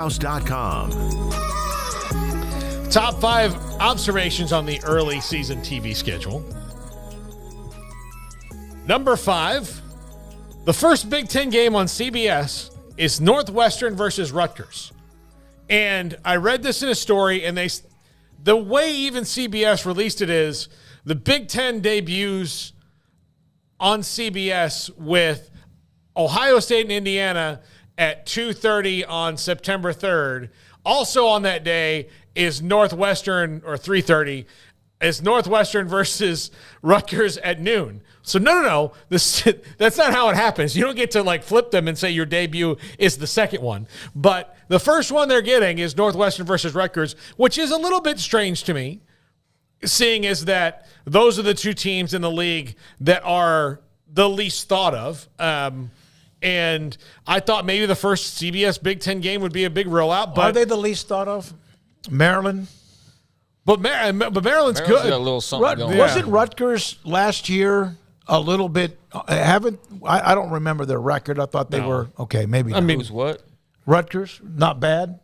House.com. Top 5 observations on the early season TV schedule. Number 5, the first Big Ten game on CBS is Northwestern versus Rutgers. And I read this in a story, and the way even CBS released it is the Big Ten debuts on CBS with Ohio State and Indiana at 2:30 on September 3rd. Also on that day is Northwestern, or 3:30, is Northwestern versus Rutgers at noon. So no. That's not how it happens. You don't get to flip them and say your debut is the second one. But the first one they're getting is Northwestern versus Rutgers, which is a little bit strange to me, seeing as that those are the two teams in the league that are the least thought of. And I thought maybe the first CBS Big Ten game would be a big rollout. But are they the least thought of? Maryland? But Maryland's good. Got a little something going. Wasn't Rutgers last year a little bit? I don't remember their record. I thought they were okay. Maybe. I mean, who's what? Rutgers, not bad.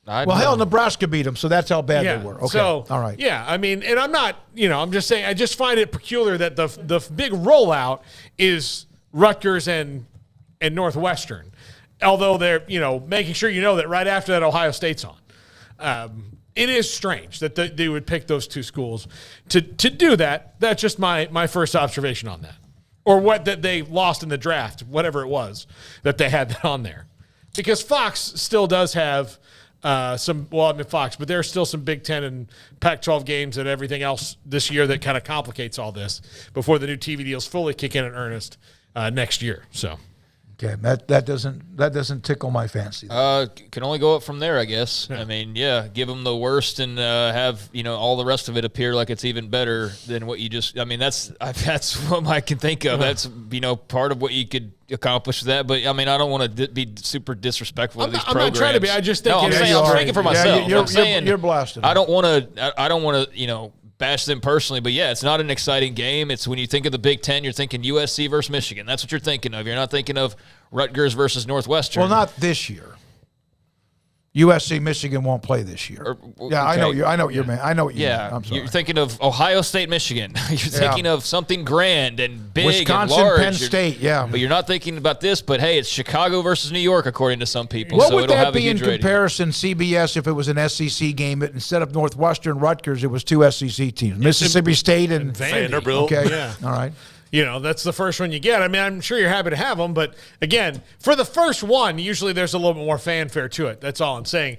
Nebraska beat them, so that's how bad they were. Okay, so, all right. Yeah, I mean, and I'm not. I'm just saying. I just find it peculiar that the big rollout is Rutgers and Northwestern, although they're making sure that right after that Ohio State's on. It is strange that they would pick those two schools to do that. That's just my first observation on that, or that they lost in the draft, whatever it was that they had that on there, because Fox still does have Fox, but there's still some Big Ten and Pac-12 games and everything else this year that kind of complicates all this before the new TV deals fully kick in earnest next year. So, okay, that doesn't tickle my fancy. Can only go up from there, I guess. Yeah. I mean, give them the worst and have all the rest of it appear like it's even better than what you just. I mean, that's what I can think of. That's part of what you could accomplish with that. But I mean, I don't want to be super disrespectful of these programs. I'm not trying to be. I just think I'm speaking for myself. You're I'm saying you're blasting. I don't want to bash them personally, but it's not an exciting game. It's when you think of the Big Ten, you're thinking USC versus Michigan. That's what you're thinking of. You're not thinking of Rutgers versus Northwestern. Well, not this year. USC Michigan won't play this year. I know what you mean. I'm sorry. You're thinking of Ohio State, Michigan. You're thinking of something grand and big, Wisconsin, and large. Penn State. But you're not thinking about this. But hey, it's Chicago versus New York, according to some people. What so would it'll that have be a in huge comparison? CBS, if it was an SEC game, but instead of Northwestern, Rutgers, it was two SEC teams, Mississippi State and Vanderbilt. Okay, yeah, all right. That's the first one you get. I mean, I'm sure you're happy to have them, but again, for the first one, usually there's a little bit more fanfare to it. That's all I'm saying.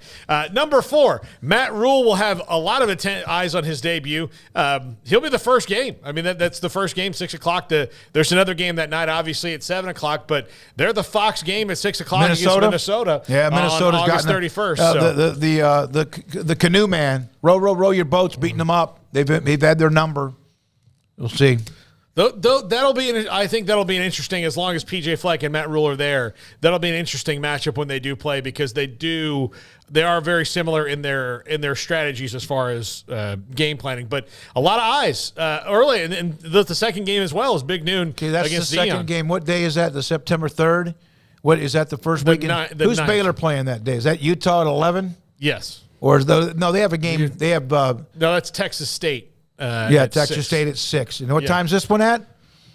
Number 4, Matt Rhule will have a lot of eyes on his debut. He'll be the first game. I mean, that's the first game, 6 o'clock. There's another game that night, obviously, at 7 o'clock, but they're the Fox game at 6 o'clock against Minnesota. Yeah, Minnesota's on August 31st. The canoe man, row your boats, beating them up. They've had their number. We'll see. I think that'll be an interesting, as long as PJ Fleck and Matt Rhule are there, that'll be an interesting matchup when they do play, because they are very similar in their strategies as far as game planning. But a lot of eyes early, and the second game as well is big noon. Okay, that's against the second Dion. game. What day is that? The September 3rd? What is that? The first weekend? Who's 9th. Baylor playing that day? Is that Utah at 11? Yes. Or they have a game. They have no, that's Texas State. Texas 6. State at 6. You know what time's this one at?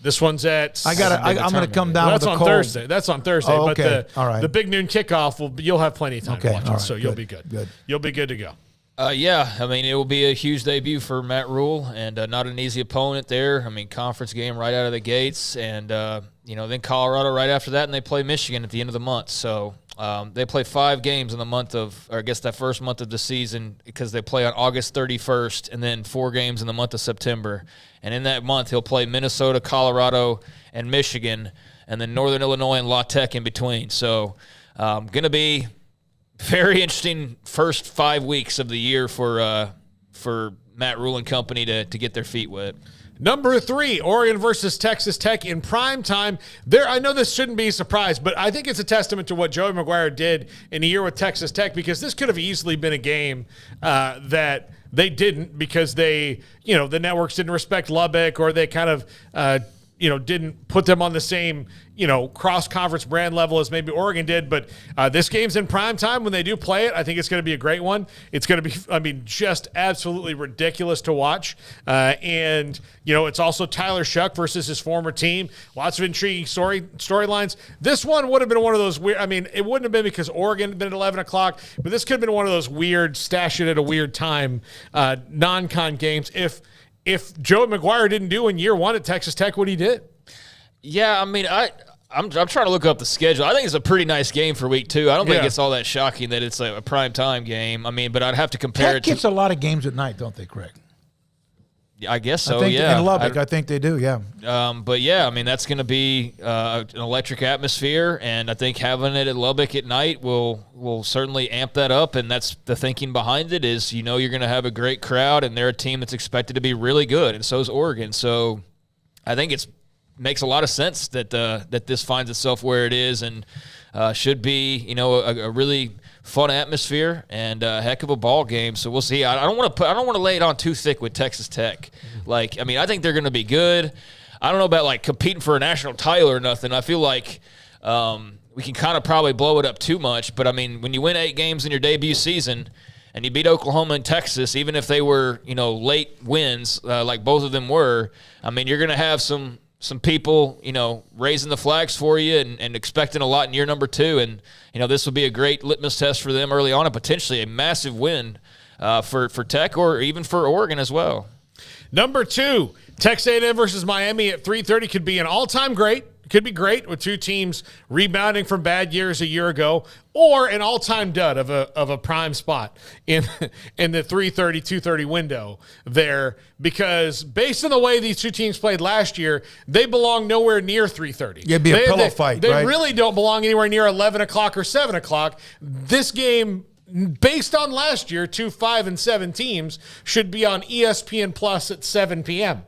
This one's at. I'm going to come down. That's with on a cold. Thursday. That's on Thursday. Oh, okay. But all right. The big noon kickoff you'll have plenty of time to watch it, so you'll be good. Good. You'll be good to go. I mean, it will be a huge debut for Matt Rhule, and not an easy opponent there. I mean, conference game right out of the gates, and then Colorado right after that, and they play Michigan at the end of the month. So they play 5 games in the month of, or I guess that first month of the season, because they play on August 31st, and then 4 games in the month of September. And in that month, he'll play Minnesota, Colorado, and Michigan, and then Northern Illinois and La Tech in between. So going to be very interesting first 5 weeks of the year for Matt Rhule and company to get their feet wet. Number 3, Oregon versus Texas Tech in prime time. I know this shouldn't be a surprise, but I think it's a testament to what Joey McGuire did in a year with Texas Tech, because this could have easily been a game that they didn't, because the networks didn't respect Lubbock, or they kind of didn't put them on the same, cross-conference brand level as maybe Oregon did. But this game's in prime time when they do play it. I think it's going to be a great one. It's going to be, just absolutely ridiculous to watch. And it's also Tyler Shuck versus his former team. Lots of intriguing storylines. This one would have been one of those weird, it wouldn't have been because Oregon had been at 11 o'clock, but this could have been one of those weird, stash it at a weird time, non-con games. If Joe McGuire didn't do in year one at Texas Tech what he did. Yeah, I'm trying to look up the schedule. I think it's a pretty nice game for week 2. I don't think it's all that shocking that it's a prime time game. But I'd have to compare Tech gets a lot of games at night, don't they, Craig? I guess so, I think yeah. In Lubbock, I think they do, yeah. But yeah, that's going to be an electric atmosphere, and I think having it at Lubbock at night will certainly amp that up, and that's the thinking behind it is, you're going to have a great crowd, and they're a team that's expected to be really good, and so is Oregon. So I think it makes a lot of sense that this finds itself where it is, and should be, a really fun atmosphere and a heck of a ball game. So we'll see. I don't want to lay it on too thick with Texas Tech. I think they're going to be good. I don't know about competing for a national title or nothing. I feel like we can kind of probably blow it up too much. But when you win 8 games in your debut season and you beat Oklahoma and Texas, even if they were late wins like both of them were, you're going to have some people, raising the flags for you and expecting a lot in year number 2. And, this will be a great litmus test for them early on and potentially a massive win for Tech or even for Oregon as well. Number 2, Texas A&M versus Miami at 3:30 could be an all-time great. Could be great with two teams rebounding from bad years a year ago, or an all-time dud of a prime spot in the 3:30, 2:30 window there, because based on the way these two teams played last year, they belong nowhere near 3:30. It'd be a pillow fight, They right? really don't belong anywhere near 11 o'clock or 7 o'clock. This game, based on last year, 2 5 and 7 teams should be on ESPN Plus at 7 p.m.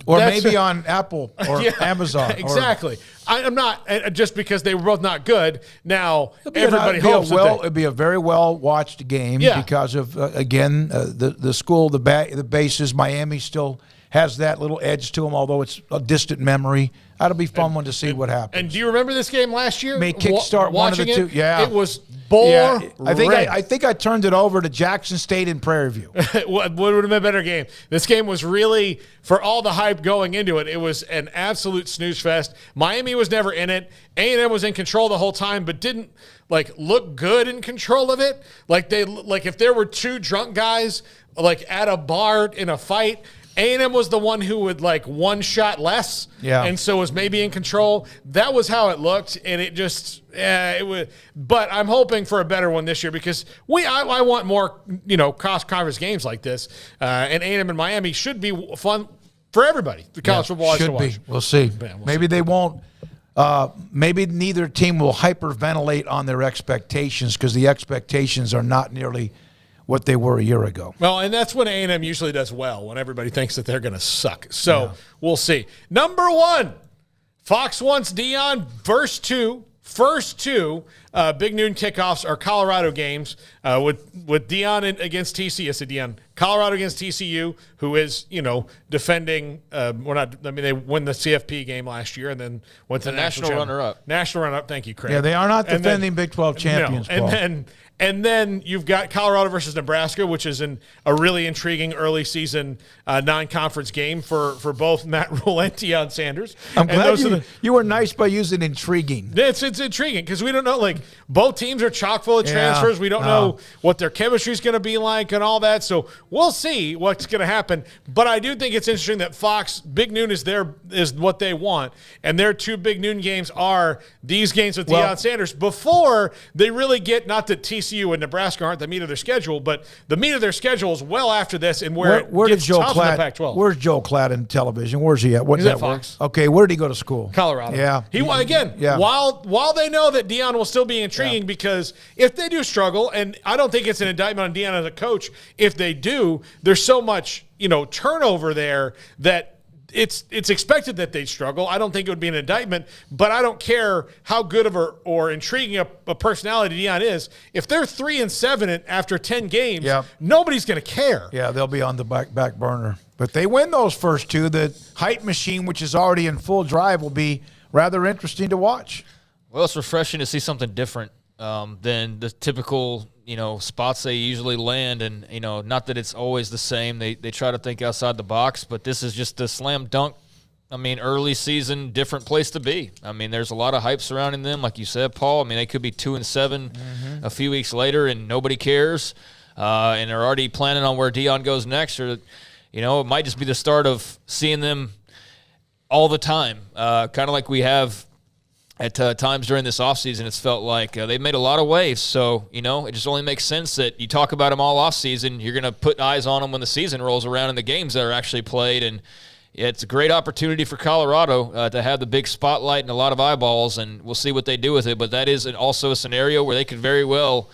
Or maybe on Apple or Amazon. Exactly. I'm not, just because they were both not good. Now, everybody hopes it'd be a very well-watched game because of, again, the school, the bases. Miami still has that little edge to them, although it's a distant memory. That'll be fun one to see what happens. And do you remember this game last year? May kickstart one of the two. Yeah. It was boring. I think I turned it over to Jackson State in Prairie View. What would have been a better game? This game was really, for all the hype going into it, it was an absolute snooze fest. Miami was never in it. A&M was in control the whole time, but didn't look good in control of it. If there were two drunk guys at a bar in a fight, A&M was the one who would one shot less, and so was maybe in control. That was how it looked, and it just it was. But I'm hoping for a better one this year because I want more cross-conference games like this, and A&M and Miami should be fun for everybody. The college football has to watch. Should be. We'll see. Maybe they won't. Maybe neither team will hyperventilate on their expectations because the expectations are not nearly what they were a year ago. Well, and that's when A&M usually does well, when everybody thinks that they're going to suck. So we'll see. Number 1, Fox wants Deion. First two big noon kickoffs are Colorado games with Deion against TCU. I said Deion. Colorado against TCU, who is defending. They won the CFP game last year and then went to the national runner-up. National runner-up. Thank you, Craig. Yeah, they are not defending Big 12 champions. No. And then you've got Colorado versus Nebraska, which is a really intriguing early season non-conference game for both Matt Rhule and Deion Sanders. I'm glad you were nice by using intriguing. It's intriguing because we don't know, both teams are chock full of transfers. We don't know what their chemistry is going to be like and all that. So we'll see what's going to happen. But I do think it's interesting that Fox, Big Noon is what they want. And their two Big Noon games are these games with Deion Sanders before they really get, not that TCU and Nebraska aren't the meat of their schedule, but the meat of their schedule is well after this and where it gets tough in the Pac-12. Where's Joe Klatt in television? Where's he at? What's He's at Fox. Okay, where did he go to school? Colorado. Yeah. While they know that Deion will still be intriguing because if they do struggle, and I don't think it's an indictment on Deion as a coach, if they do, there's so much, turnover there that it's expected that they'd struggle. I don't think it would be an indictment, but I don't care how good of or intriguing a personality Deion is. If they're 3-7 after 10 games, nobody's going to care. Yeah, they'll be on the back burner. But they win those first two. The hype machine, which is already in full drive, will be rather interesting to watch. Well, it's refreshing to see something different than the typical, spots they usually land. And, not that it's always the same. They try to think outside the box, but this is just a slam dunk. Early season, different place to be. There's a lot of hype surrounding them, like you said, Paul. They could be 2-7 a few weeks later, and nobody cares. And they're already planning on where Dion goes next, or it might just be the start of seeing them all the time, kind of like we have at times during this offseason. It's felt like they've made a lot of waves. So, it just only makes sense that you talk about them all offseason. You're going to put eyes on them when the season rolls around and the games that are actually played. And it's a great opportunity for Colorado to have the big spotlight and a lot of eyeballs, and we'll see what they do with it. But that is also a scenario where they could very well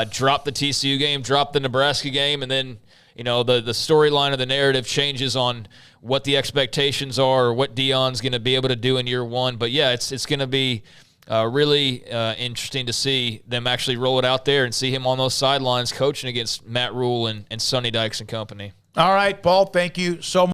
drop the TCU game, drop the Nebraska game, and then the storyline of the narrative changes on what the expectations are or what Dion's going to be able to do in year one. But, yeah, it's going to be really interesting to see them actually roll it out there and see him on those sidelines coaching against Matt Rhule and Sonny Dykes and company. All right, Paul, thank you so much.